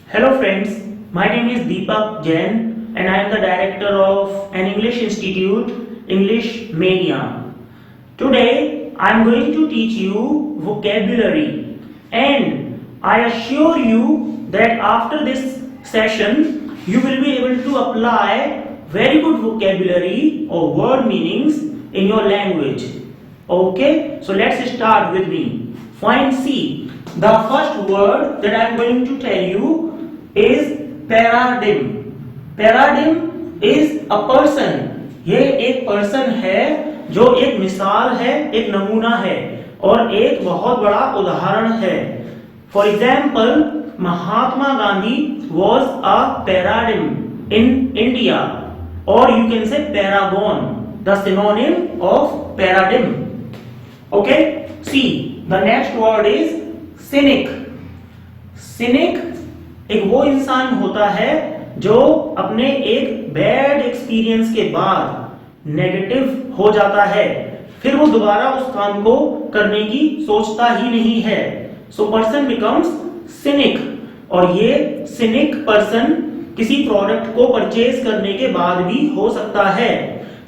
Hello friends, my name is Deepak Jain and I am the director of an English institute, English Mania. Today I am going to teach you vocabulary and I assure you that after this session you will be able to apply very good vocabulary or word meanings in your language. Okay, so let's start with me. Point C. The first word that I am going to tell you is paradigm. Paradigm is a person. ये एक person है जो एक मिसाल है, एक नमूना है और एक बहुत बड़ा उदाहरण है. For example, Mahatma Gandhi was a paradigm in India और you can say paragon, the synonym of paradigm. Okay, see the next word is cynic. Cynic एक वो इंसान होता है जो अपने एक बैड एक्सपीरियंस के बाद नेगेटिव हो जाता है, फिर वो दोबारा उस काम को करने की सोचता ही नहीं है. So person becomes scenic. और ये सिनिक पर्सन किसी प्रोडक्ट को परचेज करने के बाद भी हो सकता है.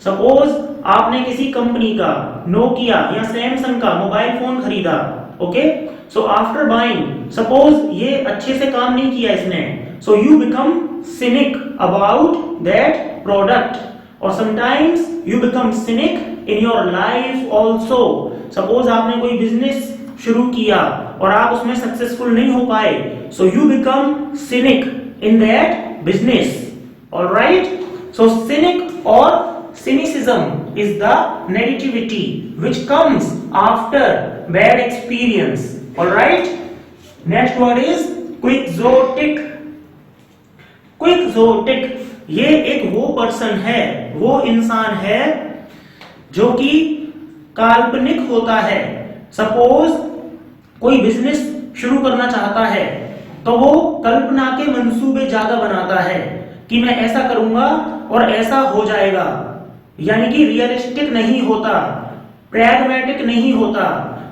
सपोज आपने किसी कंपनी का नोकिया या सैमसंग का मोबाइल फोन खरीदा. Okay, so after buying suppose ये अच्छे से काम नहीं किया इसने, so you become cynic about that product. और sometimes you become cynic in your life also. Suppose आपने कोई बिजनेस शुरू किया और आप उसमें सक्सेसफुल नहीं हो पाए, सो you become cynic in that business. Alright, so scenic और cynicism is the negativity which comes after bad experience. All right, next word is quixotic. Quixotic ये एक वो पर्सन है, वो इंसान है जो कि काल्पनिक होता है. सपोज कोई बिजनेस शुरू करना चाहता है तो वो कल्पना के मंसूबे ज्यादा बनाता है कि मैं ऐसा करूंगा और ऐसा हो जाएगा, यानी कि रियलिस्टिक नहीं होता, प्रैग्मेटिक नहीं होता.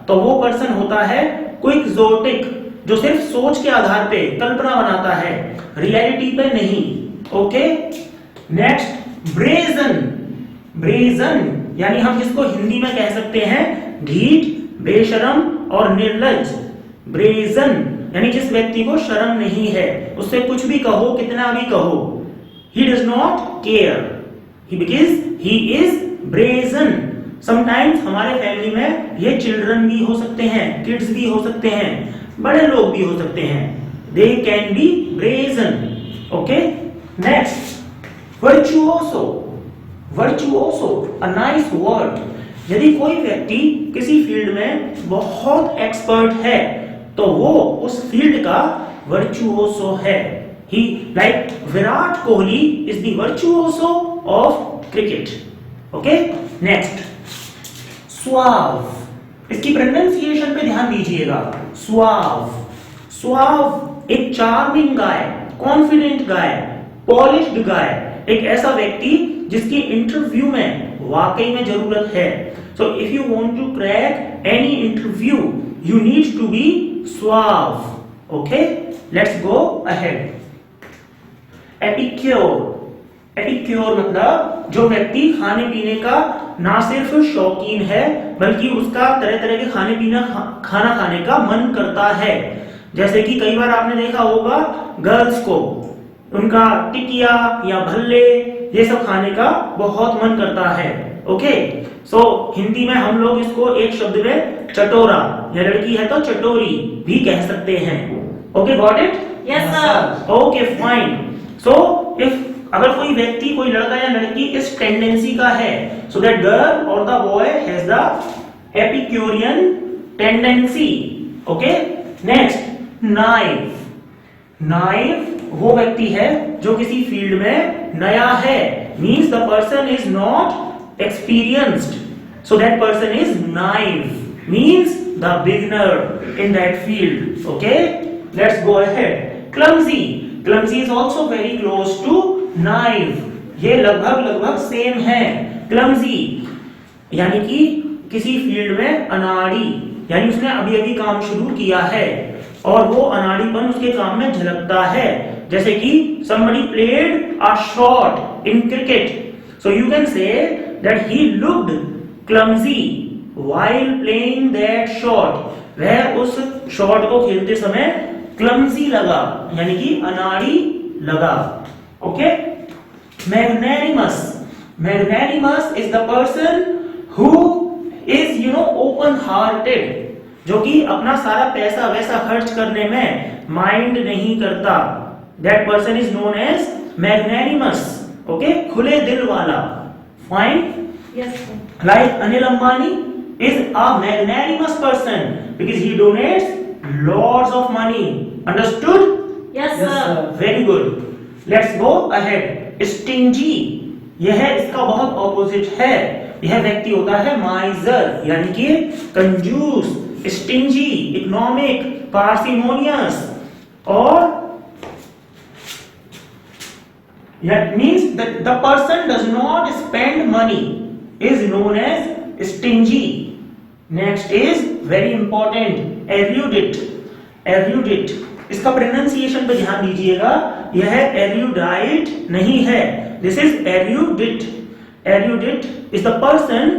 तो वो पर्सन होता है क्विक्सोटिक जो सिर्फ सोच के आधार पे कल्पना बनाता है, रियलिटी पे नहीं. Okay, next brazen. ब्रेजन यानी हम जिसको हिंदी में कह सकते हैं ढीठ, बेशरम और निर्लज. ब्रेजन यानी जिस व्यक्ति को शर्म नहीं है, उससे कुछ भी कहो, कितना भी कहो, he does not care because he is brazen. Sometimes हमारे फैमिली में ये चिल्ड्रन भी हो सकते हैं, किड्स भी हो सकते हैं, बड़े लोग भी हो सकते हैं. They can be brazen. Okay, next virtuoso. Virtuoso a nice word. यदि कोई व्यक्ति किसी फील्ड में बहुत एक्सपर्ट है तो वो उस फील्ड का वर्चुओसो है. He, like Virat Kohli is the virtuoso of cricket. Okay, next suave. इसकी प्रोनाउंसिएशन पे ध्यान दीजिएगा. suave. suave एक चार्मिंग गाय, कॉन्फिडेंट गाय, पॉलिश्ड गाय, एक ऐसा व्यक्ति जिसकी इंटरव्यू में वाकई में जरूरत है. So if you want to crack any interview you need to be suave. Okay, let's go ahead. Epicure. Epicure मतलब जो व्यक्ति खाने पीने का ना सिर्फ शौकीन है बल्कि उसका तरह तरह के खाना खाने का मन करता है. जैसे कि कई बार आपने देखा होगा गर्ल्स को उनका टिकिया या भल्ले ये सब खाने का बहुत मन करता है. ओके, सो हिंदी में हम लोग इसको एक शब्द में चटोरा या लड़की है तो चटोरी भी कह सकते हैं. Okay, got it? Yes sir. Okay, fine. So if अगर कोई व्यक्ति, कोई लड़का या लड़की इस टेंडेंसी का है, सो दैट गर्ल और the boy has the epicurean tendency. Okay, next naive. Naive वो व्यक्ति है जो किसी फील्ड में नया है, means the person is not experienced, so that person is naive, means the beginner in that field. Okay, let's go ahead. Clumsy. Clumsy is also very close to naive. ये लगभग सेम है. Clumsy यानी कि किसी field में अनाड़ी, यानी उसने अभी अभी काम शुरू किया है. और वो अनाड़ीपन उसके काम में झलकता है। जैसे कि somebody played a shot in cricket, so you can say that he looked clumsy while playing that shot. वह उस शॉट को खेलते समय क्लमजी लगा, यानी कि अनाड़ी लगा। Okay, magnanimous, magnanimous is the person who is open hearted, जो कि अपना सारा पैसा वैसा खर्च करने में माइंड नहीं करता। That person is known as magnanimous. Okay, खुले दिल वाला। Fine, like Anil Ambani is a magnanimous person because he donates lots of money. Understood? Yes, sir. Very good. Let's go ahead. Stingy, यह इसका बहुत ऑपोजिट है। यह व्यक्ति होता है माइजर, यानी कि कंजूस। स्टिंजी, इकोनॉमिक, पार्सिमोनियस, और that means that the person does not spend money is known as stingy. Next is very important, erudite. erudite, इसका प्रोनाउंसिएशन पे ध्यान दीजिएगा, यह erudite नहीं है, this is erudite. erudite is the person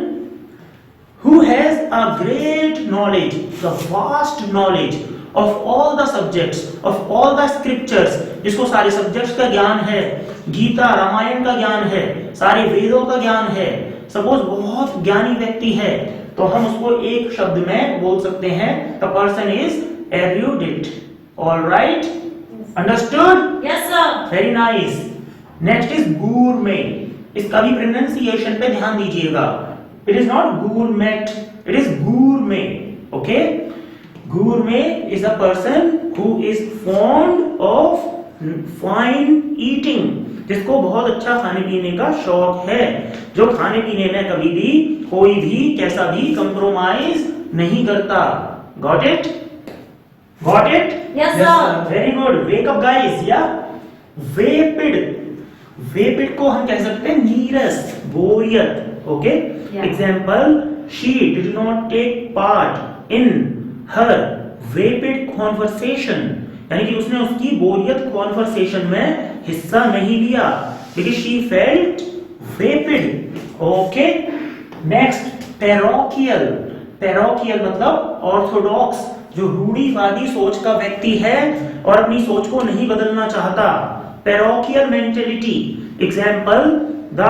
who has a great knowledge, the vast knowledge of all the subjects, of all the scriptures, जिसको सारे subjects का ज्ञान है, गीता रामायण का ज्ञान है, सारे वेदों का ज्ञान है। सपोज बहुत ज्ञानी व्यक्ति है तो हम उसको एक शब्द में बोल सकते हैं, the person is erudite. Alright, understood? Yes sir. Very nice. Next is gourmet, इसका भी प्रोनाउंसिएशन पे ध्यान दीजिएगा, it is not gourmet, it is gourmet. Okay, gourmet is a person who is fond of fine eating, जिसको बहुत अच्छा खाने पीने का शौक है, जो खाने पीने में कभी भी कोई भी कैसा भी कंप्रोमाइज नहीं करता। Got it? Got it? Yes sir. Very good, wake up guys. या वेपिड, वेपिड को हम कह सकते हैं नीरस, बोरियत। Okay, example, she did not take part in her vapid conversation, यानी कि उसने उसकी बोरियत कॉन्वर्सेशन में हिस्सा नहीं लिया, because she felt vapid. Okay, next, parochial. Parochial मतलब ऑर्थोडॉक्स, जो रूढ़िवादी सोच का व्यक्ति है और अपनी सोच को नहीं बदलना चाहता। Parochial mentality, example, the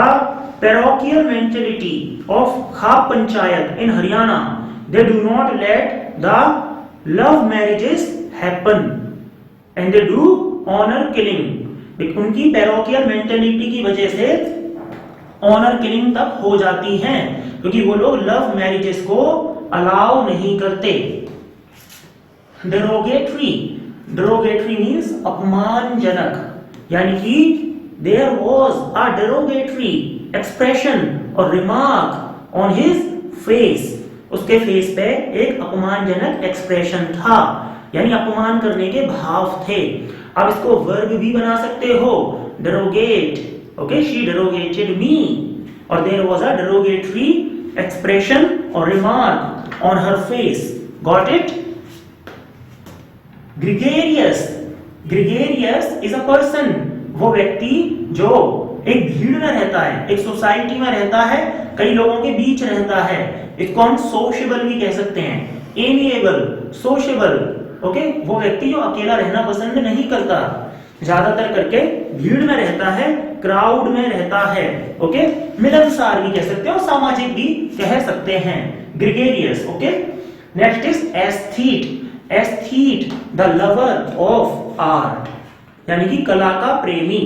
parochial mentality of Khap panchayat in Haryana, they do not let the love marriages happen and they do honour killing. उनकी पैरोकियल मेंटेलिटी की वजह से ऑनर किलिंग तक हो जाती हैं, क्योंकि वो लोग लव मैरिजेस को अलाउ नहीं करते। डेरोगेटरी, डेरोगेटरी मींस अपमानजनक, यानी कि there was a derogatory expression और रिमार्क ऑन हिज फेस, उसके फेस पे एक अपमानजनक एक्सप्रेशन था, यानी अपमान करने के भाव थे। अब इसको वर्ब भी बना सकते हो, derogate. Okay, she derogated me, or there was a derogatory expression or remark on her face. Got it? Gregarious, gregarious is a person, वो व्यक्ति जो एक भीड़ में रहता है, एक सोसाइटी में रहता है, कई लोगों के बीच रहता है, इसको हम सोशेबल भी कह सकते हैं। Amiable, sociable. ओके, वो व्यक्ति जो अकेला रहना पसंद नहीं करता, ज्यादातर करके भीड़ में रहता है, क्राउड में रहता है। ओके, मिलनसार भी कह सकते हैं और सामाजिक भी कह सकते हैं, gregarious. Okay, next is aesthete. Aesthete, the lover of art, यानी कि कला का प्रेमी,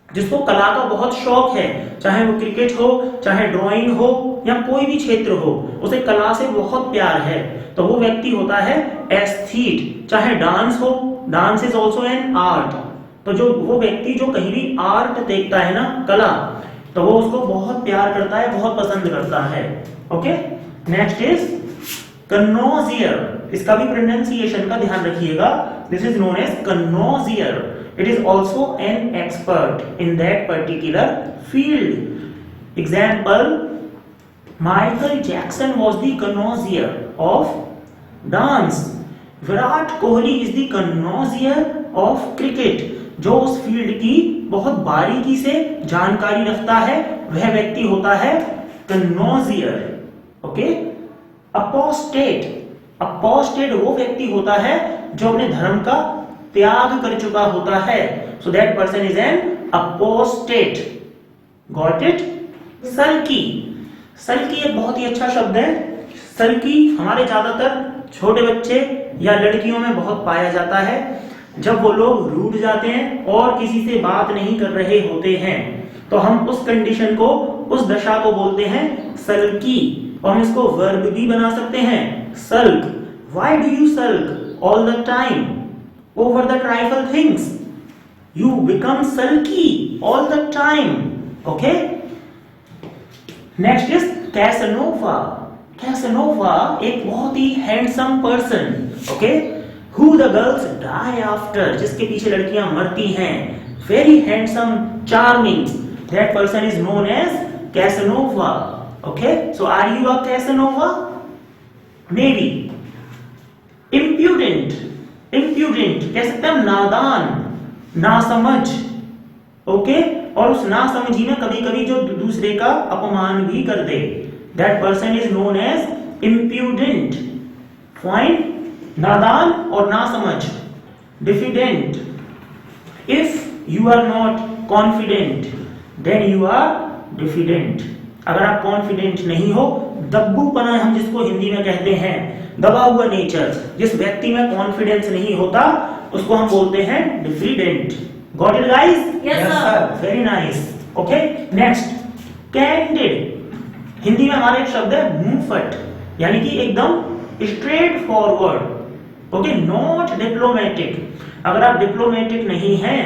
जिसको कला का बहुत शौक है, चाहे वो क्रिकेट हो, चाहे ड्राइंग हो, या कोई भी क्षेत्र हो, उसे कला से बहुत प्यार है, तो वो व्यक्ति होता है एस्थीट। चाहे डांस हो, dance is also an art, तो जो वो व्यक्ति जो कहीं भी आर्ट देखता है ना, कला, तो वो उसको बहुत प्यार करता है, बहुत पसंद करता है। ओके, नेक्स्ट इज कन्नोजियर, इसका भी प्रोनाउंसिएशन का ध्यान रखिएगा, this is known as connoisseur. It is also an expert in that particular field. Example, Michael Jackson was the connoisseur of dance. Virat Kohli is the connoisseur of cricket. जो उस field की बहुत बारीकी से जानकारी रखता है वह व्यक्ति होता है कनोजियर। ओके। अपोस्टेट, अपोस्टेट वो व्यक्ति होता है जो अपने धर्म का त्याग कर चुका होता है। So that person is an apostate. Got it? Sulky, sulky एक बहुत ही अच्छा शब्द है। सल्की हमारे ज्यादातर छोटे बच्चे या लड़कियों में बहुत पाया जाता है। जब वो लोग रूठ जाते हैं और किसी से बात नहीं कर रहे होते हैं तो हम उस कंडीशन को, उस दशा को बोलते हैं सल्की। और हम इसको वर्ब भी बना सकते हैं, sulk. Why do you sulk all the time over the trifle things? You become sulky all the time. Okay. Next is casanova. Casanova एक बहुत ही handsome person, okay, who the girls die after, जिसके पीछे लड़कियां मरती हैं। Very handsome, charming, that person is known as casanova. Okay, so are you a casanova? Maybe. Impudent, impudent कह सकते हैं नादान, नासमझ। ओके, और उस नासमझी में कभी कभी जो दूसरे का अपमान भी कर दे, that person is known as impudent. Fine, नादान और नासमझ। Diffident, if you are not confident then you are diffident. अगर आप कॉन्फिडेंट नहीं हो, दब्बूपना हम जिसको हिंदी में कहते हैं, दबा हुआ नेचर, जिस व्यक्ति में कॉन्फिडेंस नहीं होता उसको हम बोलते हैं diffident. Got it guys? Yes, sir. Very nice. Okay, next candid. Hindi में हमारा एक शब्द है मुंहफट, यानी कि एकदम straightforward. Okay, not diplomatic. अगर आप डिप्लोमेटिक नहीं हैं,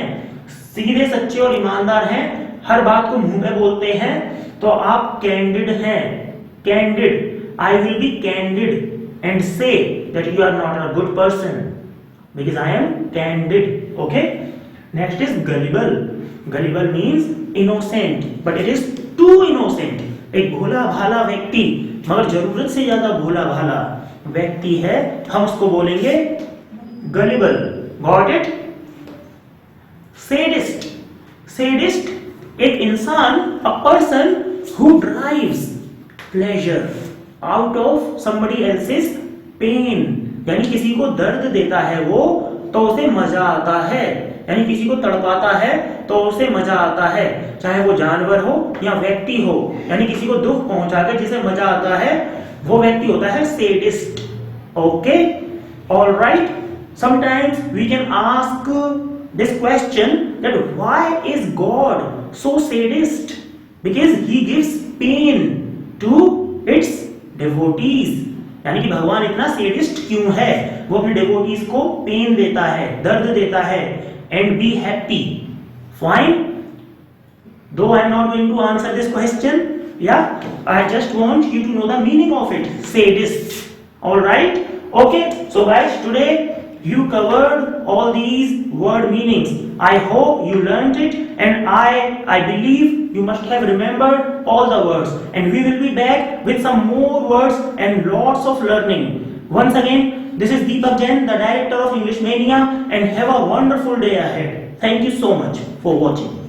सीधे सच्चे और ईमानदार हैं, हर बात को मुंह पे बोलते हैं, तो आप कैंडिड हैं। Candid, I will be candid and say that you are not a good person because I am candid. Okay, next is gullible. Gullible means innocent but it is too innocent. एक भोला भाला व्यक्ति मगर जरूरत से ज्यादा भोला भाला व्यक्ति है, हम उसको बोलेंगे gullible. Got it? Sadist, sadist एक इंसान, a person who drives pleasure out of somebody else's pain, यानी किसी को दर्द देता है वो तो उसे मजा आता है, यानी किसी को तड़पाता है तो उसे मजा आता है, चाहे वो जानवर हो या व्यक्ति हो, यानी किसी को दुख पहुंचाकर जिसे मजा आता है वो व्यक्ति होता है sadist. Okay, alright. Sometimes we can ask this question that why is God so sadist? Because he gives pain to its devotees, यानी कि भगवान इतना सेडिस्ट क्यों है? वो अपने डिवोटीज को पेन देता है, दर्द देता है। And B happy. फाइन, दो I am not going to answer this question, yeah, I just want you to know the meaning of it, sadist. All right? Okay, so guys, today you covered all these word meanings. I hope you learned it, and I believe you must have remembered all the words, and we will be back with some more words and lots of learning. Once again, this is Deepak Jain, the director of English Mania, and have a wonderful day ahead. Thank you so much for watching.